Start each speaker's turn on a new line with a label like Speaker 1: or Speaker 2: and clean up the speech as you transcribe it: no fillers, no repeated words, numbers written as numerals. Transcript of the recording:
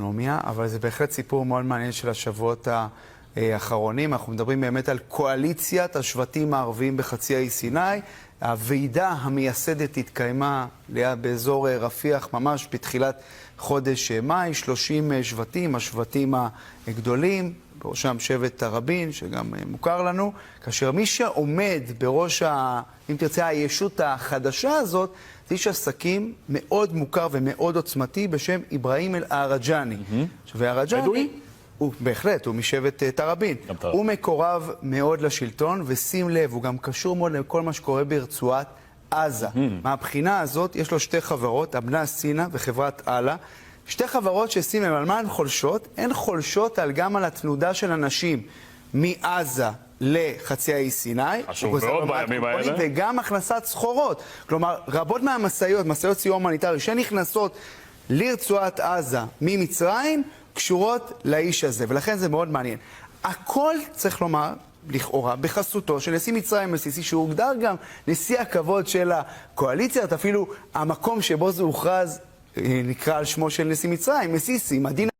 Speaker 1: אוטונומיה, אבל זה בהחלט סיפור מאוד מעניין של השבועות האחרונים. אנחנו מדברים באמת על קואליציית השבטים הערביים בחצי האי סיני. הוועידה המייסדת התקיימה באזור רפיח ממש בתחילת חודש מאי. 30 שבטים, השבטים הגדולים, בראשם שבט תראבין, שגם מוכר לנו, כאשר מי שעומד בראש, אם תרצה, הישות החדשה הזאת, זה איש עסקים מאוד מוכר ומאוד עוצמתי בשם אברהים אל-ערג'אני. והערג'אני, הוא בהחלט, הוא משבט תראבין. הוא מקורב מאוד לשלטון, ושים לב, הוא גם קשור מאוד לכל מה שקורה ברצועת עזה. מהבחינה הזאת, יש לו שתי חברות, אבנה סינה וחברת אללה, שתי חברות ששים לב, על מה הן חולשות? הן חולשות גם על התנודה של אנשים מעזה לחצי האי סיני.
Speaker 2: חשוב מאוד בימים האלה.
Speaker 1: וגם הכנסת סחורות. כלומר, רבות מהמשאיות, משאיות סיוע הומניטרי, שנכנסות לרצועת עזה ממצרים, קשורות לאיש הזה. ולכן זה מאוד מעניין. הכל, צריך לומר, לכאורה, בחסותו של נשיא מצרים מסיסי, שהוא הוגדר גם נשיא הכבוד של הקואליציה, אפילו המקום שבו זה הוכרז נקרא על שמו של נשיא מצרים, מסיסי, מדינה